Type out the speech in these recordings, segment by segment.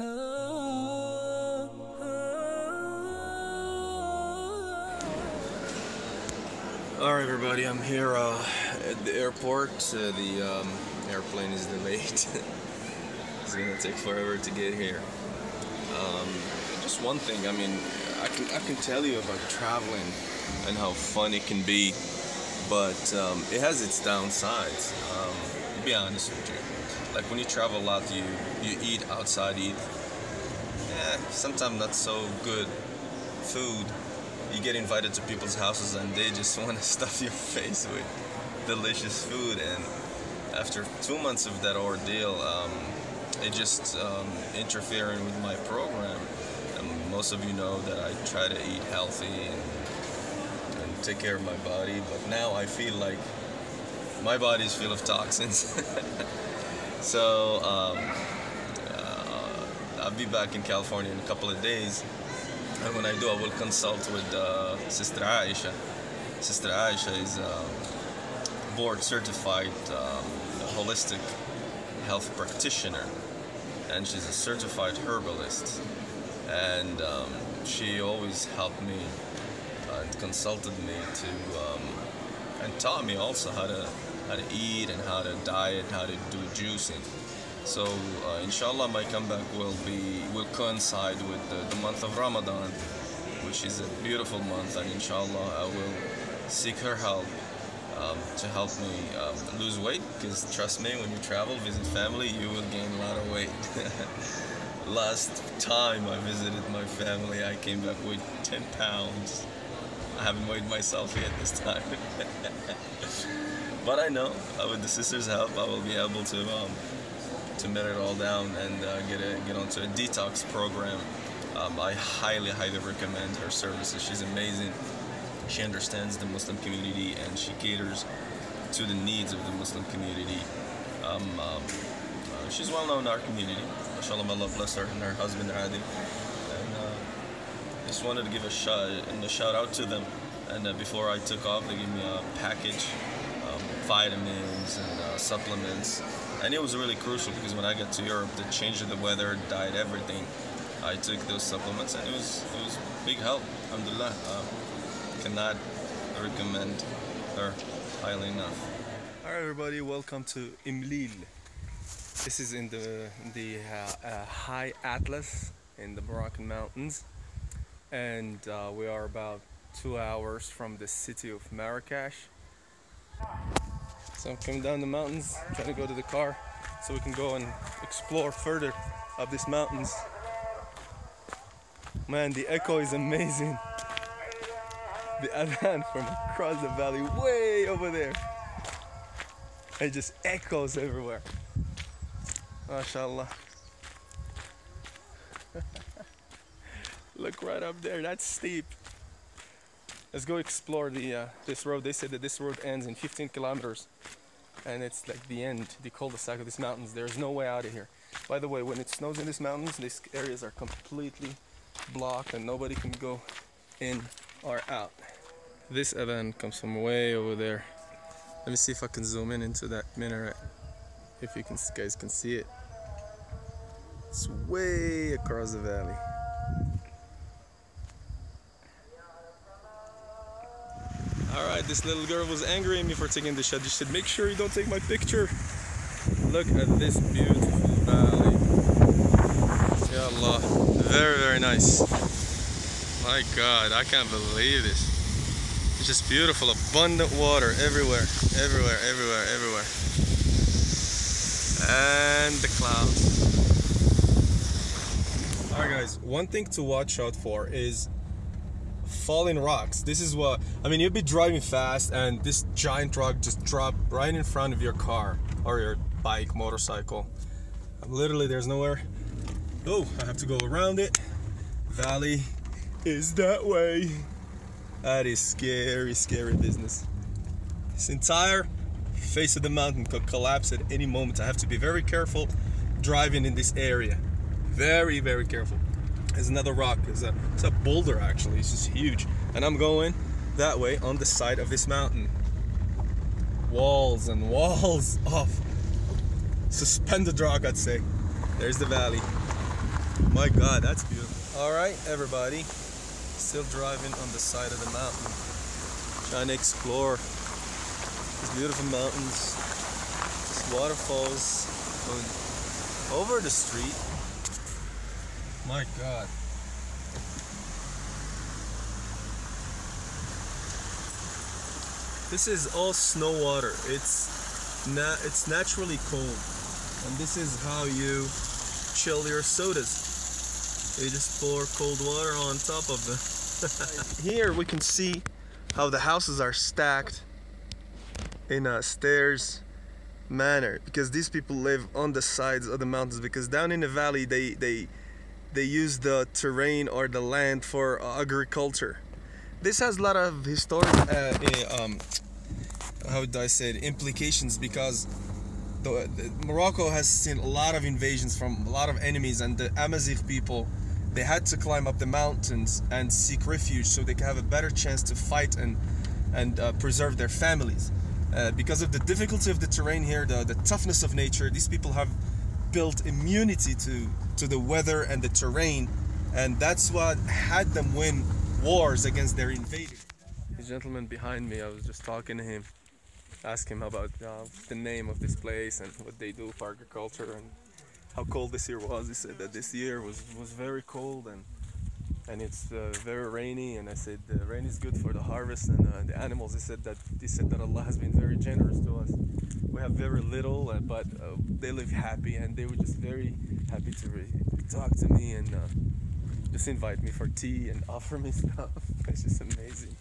Alright everybody, I'm here at the airport. The airplane is delayed. It's gonna take forever to get here. Just one thing, I mean, I can tell you about traveling and how fun it can be, but it has its downsides. To be honest with you, like when you travel a lot, you eat outside, sometimes not so good food. You get invited to people's houses and they just want to stuff your face with delicious food, and after 2 months of that ordeal, it just interfering with my program. And most of you know that I try to eat healthy and take care of my body, but now I feel like my body is full of toxins. So I'll be back in California in a couple of days. And when I do, I will consult with Sister Aisha. Sister Aisha is a board-certified holistic health practitioner, and she's a certified herbalist. And she always helped me and consulted me and taught me also how to eat and how to diet, how to do juicing. So inshallah, my comeback will coincide with the month of Ramadan, which is a beautiful month, and inshallah I will seek her help to help me lose weight, because trust me, when you travel, visit family, you will gain a lot of weight. Last time I visited my family, I came back with 10 pounds. I haven't weighed myself yet this time. But I know with the sisters' help I will be able to met it all down and get onto a detox program. I highly recommend her services. She's amazing. She understands the Muslim community and she caters to the needs of the Muslim community. She's well known in our community. Mashallah, Allah bless her and her husband Adi. And just wanted to give a shout out to them. And before I took off, they gave me a package, vitamins and supplements. And it was really crucial because when I got to Europe, the change of the weather, diet, everything, I took those supplements and it was big help. Alhamdulillah. Cannot recommend her highly enough. Alright everybody, welcome to Imlil. This is in the High Atlas in the Moroccan mountains, and we are about 2 hours from the city of Marrakesh. So I'm coming down the mountains, trying to go to the car so we can go and explore further up these mountains. Man, the echo is amazing. The adhan from across the valley, way over there. It just echoes everywhere. MashaAllah. Look right up there, that's steep. Let's go explore this road. They said that this road ends in 15 kilometers. And it's like the end, the cul-de-sac of these mountains. There's no way out of here. By the way, when it snows in these mountains, these areas are completely blocked and nobody can go in or out. This adhan comes from way over there. Let me see if I can zoom in into that minaret. If you guys can see it. It's way across the valley. Alright, this little girl was angry at me for taking the shot. She said, make sure you don't take my picture. Look at this beautiful valley. Ya Allah. Very nice. My God, I can't believe this. It's just beautiful, abundant water everywhere. Everywhere. And the clouds. Alright guys, one thing to watch out for is falling rocks. This is what I mean. You'll be driving fast and this giant rock just dropped right in front of your car or your bike, motorcycle. Literally there's nowhere. Oh, I have to go around it. Valley is that way. That is scary business. This entire face of the mountain could collapse at any moment. I have to be very careful driving in this area. Very careful. There's another rock. It's a boulder actually. It's just huge. And I'm going that way on the side of this mountain. Walls and walls of suspended rock, I'd say. There's the valley. My God, that's beautiful. All right, everybody. Still driving on the side of the mountain. Trying to explore these beautiful mountains. These waterfalls going over the street. My God. This is all snow water. It's naturally cold. And this is how you chill your sodas. You just pour cold water on top of them. Here we can see how the houses are stacked in a stairs manner, because these people live on the sides of the mountains, because down in the valley they use the terrain or the land for agriculture. This has a lot of historic how do I say it, implications, because Morocco has seen a lot of invasions from a lot of enemies, and the Amazigh people, they had to climb up the mountains and seek refuge so they can have a better chance to fight and preserve their families. Because of the difficulty of the terrain here, the toughness of nature, these people have built immunity to the weather and the terrain, and that's what had them win wars against their invaders. The gentleman behind me, I was just talking to him, asked him about the name of this place and what they do for agriculture and how cold this year was. He said that this year was very cold and it's very rainy, and I said the rain is good for the harvest and the animals. He said that Allah has been very generous to us. We have very little, but they live happy, and they were just very happy to talk to me and just invite me for tea and offer me stuff. It's just amazing.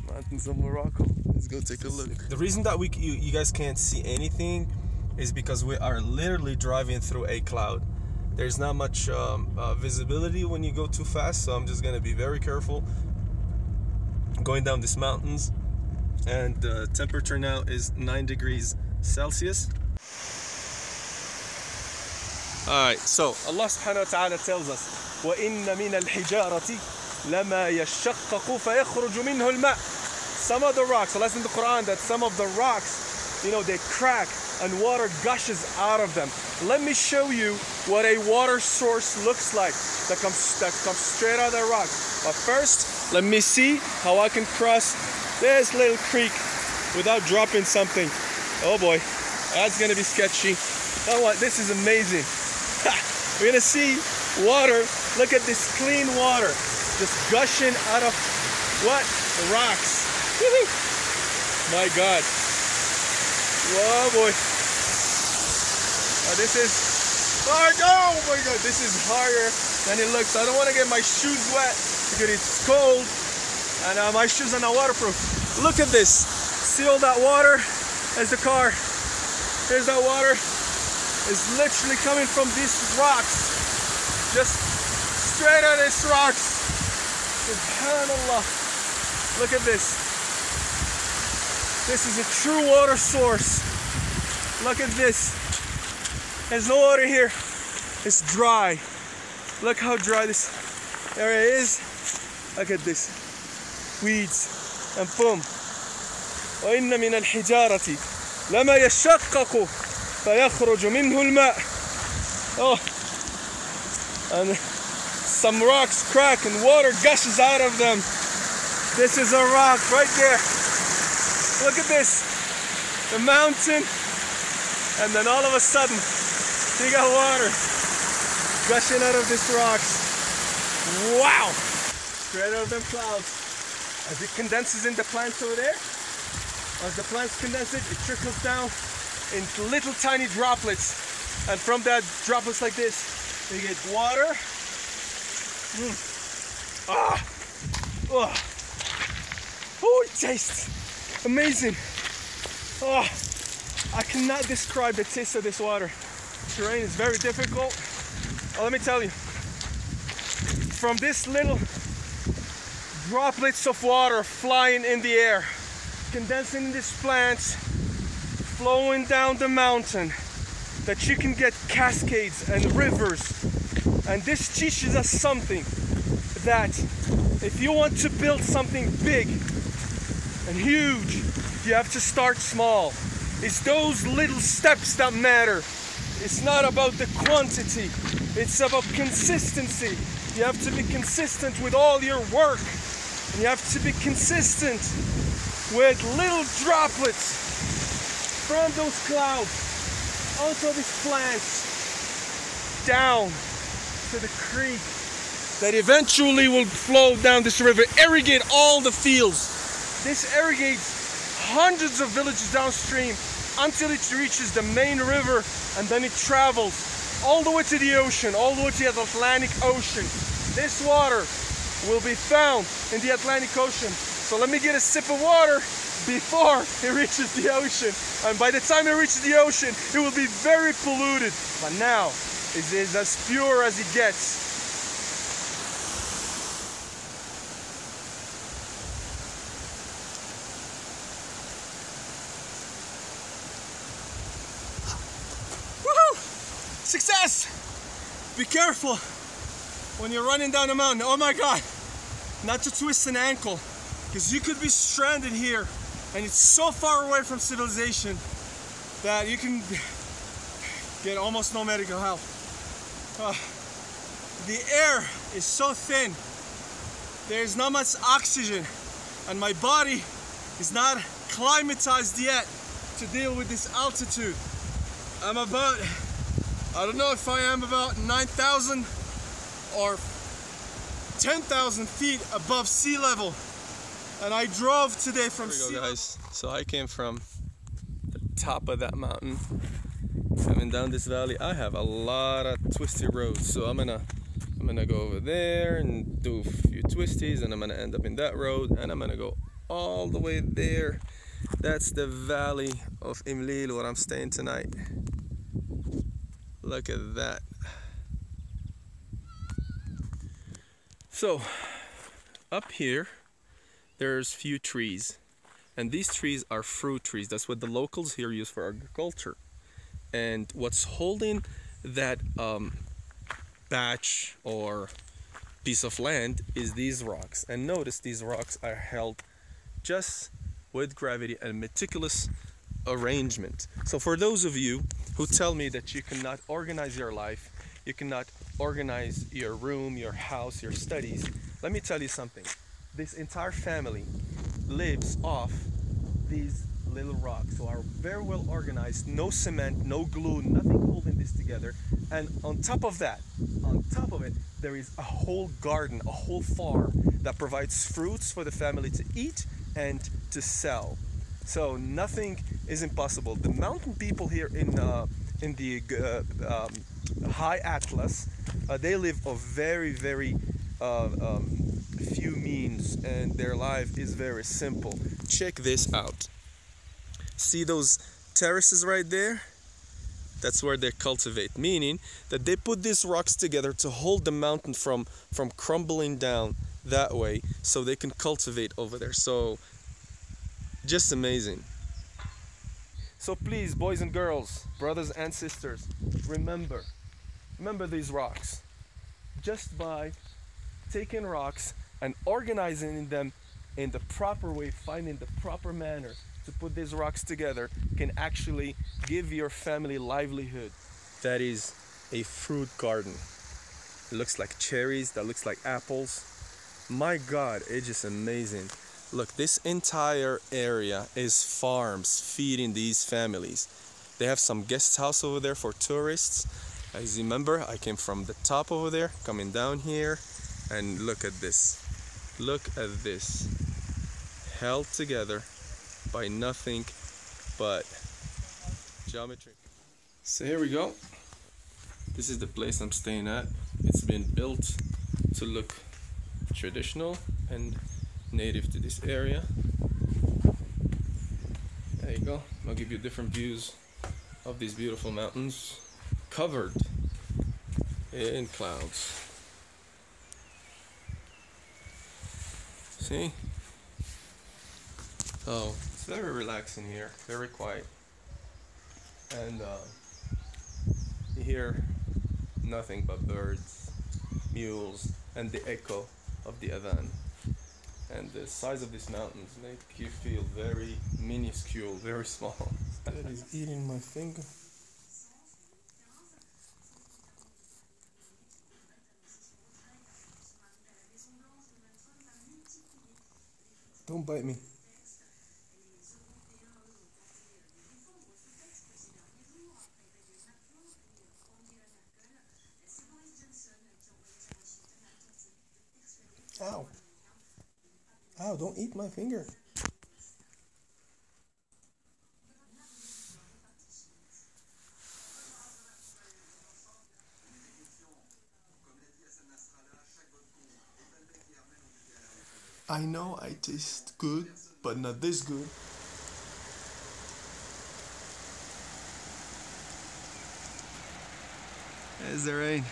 Mountains of Morocco. Let's go take a look. The reason that you guys can't see anything is because we are literally driving through a cloud. There's not much visibility when you go too fast, so I'm just gonna be very careful going down these mountains. And the temperature now is 9 degrees Celsius. Alright, so Allah subhanahu wa ta'ala tells us, وَإِنَّ مِنَ الْحِجَارَةِ لَمَا يَشَّقَّقُ فَيَخْرُجُ مِنْهُ الْمَاءُ. Some of the rocks, Allah says in the Quran that some of the rocks, you know, they crack and water gushes out of them. Let me show you what a water source looks like that comes straight out of the rock. But first, let me see how I can cross this little creek without dropping something. Oh boy, that's gonna be sketchy. Oh, what? This is amazing. We're gonna see water. Look at this clean water just gushing out of what? The rocks. My God. Whoa, boy. This is hard. Oh my God, this is harder than it looks. I don't want to get my shoes wet because it's cold, and my shoes are not waterproof. Look at this. See all that water? There's the car. There's that water. It's literally coming from these rocks. Just straight out of these rocks. SubhanAllah. Look at this. This is a true water source. Look at this. There's no water here. It's dry. Look how dry this area is. Look at this. Weeds. And boom. وَإِنَّ مِنَ الْحِجَارَةِ لَمَا يَشَّقَّقُ فَيَخْرُجُ مِنْهُ الْمَاءُ. Oh. And some rocks crack and water gushes out of them. This is a rock right there. Look at this. The mountain. And then all of a sudden, you got water gushing out of these rocks. Wow! Straight out of them clouds. As it condenses in the plants over there, as the plants condense it, it trickles down in little tiny droplets. And from that droplets like this, you get water. Oh, it tastes amazing. Oh, I cannot describe the taste of this water. The terrain is very difficult. Oh, let me tell you, from this little droplets of water flying in the air, condensing in these plants, flowing down the mountain, that you can get cascades and rivers. And this teaches us something, that if you want to build something big and huge, you have to start small. It's those little steps that matter. It's not about the quantity, it's about consistency. You have to be consistent with all your work. And you have to be consistent with little droplets from those clouds onto these plants down to the creek that eventually will flow down this river, irrigate all the fields. This irrigates hundreds of villages downstream until it reaches the main river, and then it travels all the way to the ocean, all the way to the Atlantic Ocean. This water will be found in the Atlantic Ocean. So let me get a sip of water before it reaches the ocean. And by the time it reaches the ocean, it will be very polluted. But now, it is as pure as it gets. Success! Be careful when you're running down a mountain. Oh my God, not to twist an ankle, because you could be stranded here and it's so far away from civilization that you can get almost no medical help. The air is so thin, there's not much oxygen, and my body is not climatized yet to deal with this altitude. I'm about, I don't know if I am about 9,000 or 10,000 feet above sea level, and I drove today from sea level. Guys, so I came from the top of that mountain, coming down this valley. I have a lot of twisty roads, so I'm gonna go over there and do a few twisties, and I'm gonna end up in that road, and I'm gonna go all the way there. That's the valley of Imlil where I'm staying tonight. Look at that. So up here there's few trees, and these trees are fruit trees. That's what the locals here use for agriculture. And what's holding that patch or piece of land is these rocks. And notice these rocks are held just with gravity and meticulous arrangement. So for those of you who tell me that you cannot organize your life, you cannot organize your room, your house, your studies, let me tell you something. This entire family lives off these little rocks, so are very well organized. No cement, no glue, nothing holding this together. And on top of that, on top of it, there is a whole garden, a whole farm that provides fruits for the family to eat and to sell. So nothing is impossible. The mountain people here in the High Atlas, they live of very few means, and their life is very simple. Check this out. See those terraces right there? That's where they cultivate, meaning that they put these rocks together to hold the mountain from crumbling down that way, so they can cultivate over there. So just amazing. So please, boys and girls, brothers and sisters, remember these rocks. Just by taking rocks and organizing them in the proper way, finding the proper manner to put these rocks together, can actually give your family livelihood. That is a fruit garden. It looks like cherries, that looks like apples. My God, it's just amazing. Look, this entire area is farms feeding these families. They have some guest house over there for tourists. As you remember, I came from the top over there, coming down here, and look at this. Look at this. Held together by nothing but geometry. So here we go. This is the place I'm staying at. It's been built to look traditional and native to this area. There you go. I'll give you different views of these beautiful mountains covered in clouds. See? So it's very relaxing here, very quiet, and you hear nothing but birds, mules, and the echo of the adhan. And the size of these mountains make you feel very minuscule, very small. That is eating my finger. Don't bite me. Ow. Ow, don't eat my finger. I know I taste good, but not this good. There's the rain.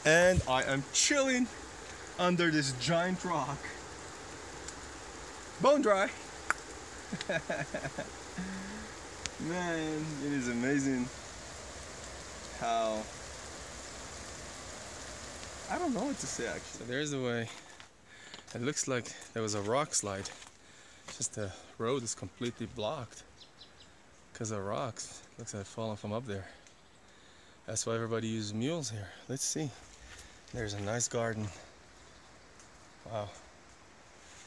And I am chilling under this giant rock. Bone dry. Man, it is amazing how, I don't know what to say actually. So there's a way. It looks like there was a rock slide. Just the road is completely blocked because of rocks. Looks like it's fallen from up there. That's why everybody uses mules here. Let's see. There's a nice garden. Wow.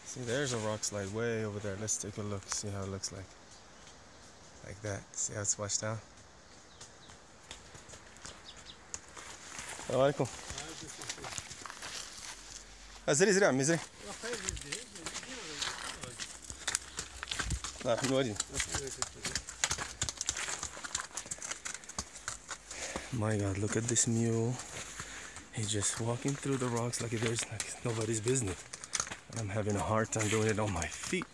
See, there's a rock slide way over there. Let's take a look, see how it looks like. Like that. See how it's washed down? Assalamu alaikum. زري زري عمي زري. لا نوري. My God, look at this mule. He's just walking through the rocks like there's like nobody's business. And I'm having a hard time doing it on my feet.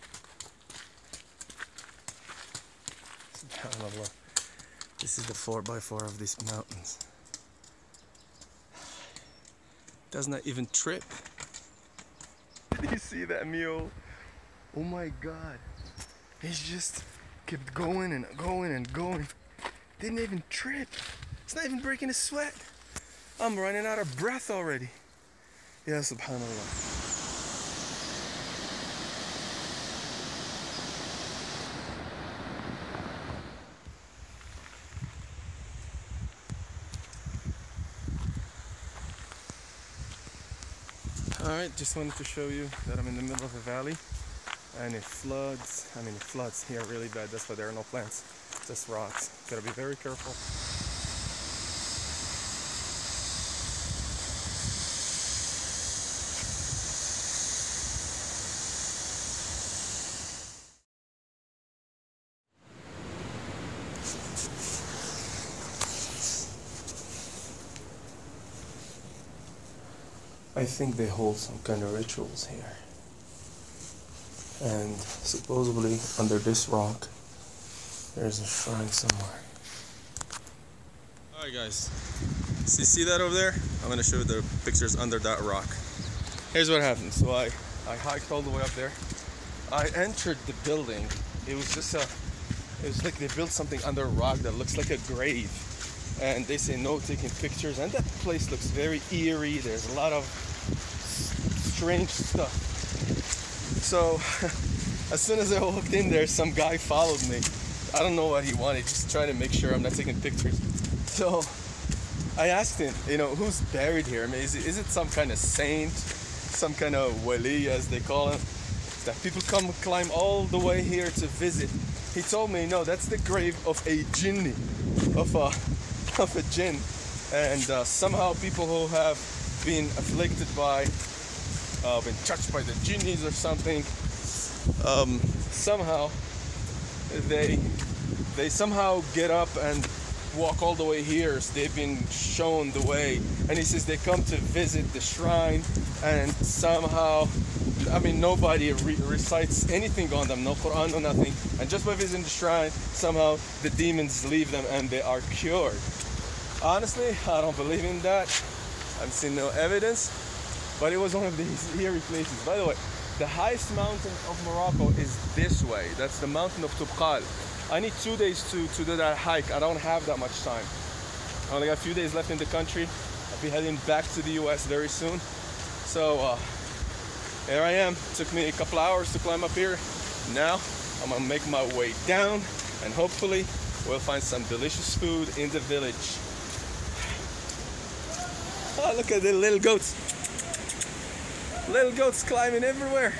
SubhanAllah. This is the 4x4 of these mountains. Does not even trip. Did you see that mule? Oh my God. He's just kept going and going and going. Didn't even trip. It's not even breaking a sweat. I'm running out of breath already. Yeah, SubhanAllah. Alright, just wanted to show you that I'm in the middle of a valley and it floods. I mean, it floods here really bad. That's why there are no plants, just rocks. Gotta be very careful. I think they hold some kind of rituals here. And supposedly under this rock, there's a shrine somewhere. Alright guys, see that over there? I'm gonna show you the pictures under that rock. Here's what happened. So I hiked all the way up there. I entered the building. It was like they built something under a rock that looks like a grave. And they say no taking pictures, and that place looks very eerie. There's a lot of strange stuff. So as soon as I walked in there, some guy followed me. I don't know what he wanted, just trying to make sure I'm not taking pictures. So I asked him, you know, who's buried here? I mean, is it some kind of saint, some kind of wali as they call him, that people come climb all the way here to visit? He told me, no, that's the grave of a jinni, of a jinn, and somehow people who have been afflicted by, been touched by the jinnis or something, somehow they somehow get up and walk all the way here. So they've been shown the way, and he says they come to visit the shrine, and somehow, I mean, nobody recites anything on them, no Quran, no nothing, and just by visiting the shrine, somehow the demons leave them and they are cured. Honestly, I don't believe in that. I've seen no evidence, but it was one of these eerie places. By the way, the highest mountain of Morocco is this way. That's the mountain of Toubkal. I need 2 days to do that hike. I don't have that much time. I only got a few days left in the country. I'll be heading back to the US very soon. So here I am. It took me a couple hours to climb up here. Now I'm gonna make my way down, and hopefully we'll find some delicious food in the village. Oh, look at the little goats. Little goats climbing everywhere.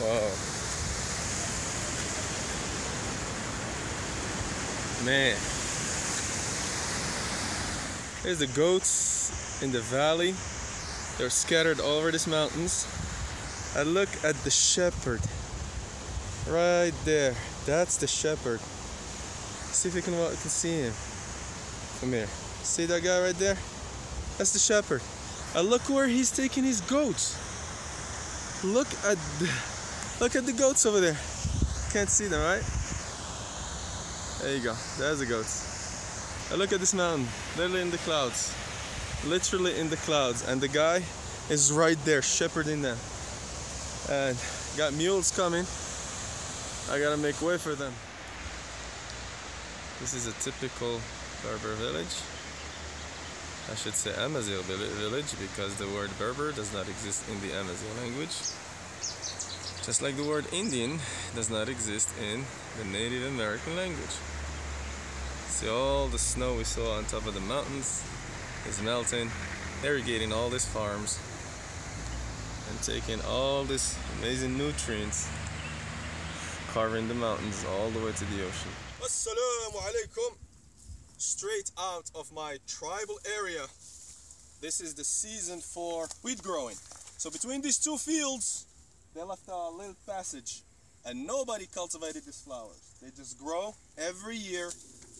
Whoa. Man. Here's the goats in the valley. They're scattered all over these mountains. And look at the shepherd. Right there. That's the shepherd. See if you can see him. Come here. See that guy right there? That's the shepherd. And look where he's taking his goats. Look at the goats over there. Can't see them, right? There you go. There's the goats. And look at this mountain. Literally in the clouds. Literally in the clouds. And the guy is right there shepherding them. And got mules coming. I gotta make way for them. This is a typical Berber village. I should say Amazigh village because the word Berber does not exist in the Amazigh language. Just like the word Indian does not exist in the Native American language. See, all the snow we saw on top of the mountains is melting, irrigating all these farms and taking all these amazing nutrients, carving the mountains all the way to the ocean. Assalamu alaikum. Straight out of my tribal area. This is the season for wheat growing. So between these two fields, they left a little passage and nobody cultivated these flowers. They just grow every year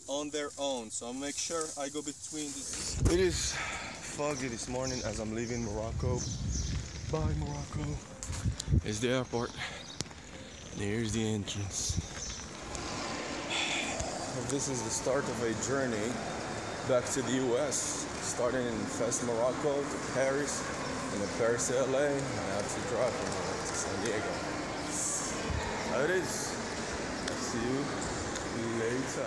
on their own. So I'll make sure I go between these. It is foggy this morning as I'm leaving Morocco. Bye Morocco. Here's the airport. There's the entrance. This is the start of a journey back to the US, starting in Fes, Morocco to Paris, and then Paris to LA, and I have to drive from there to San Diego. How it is. I'll see you later.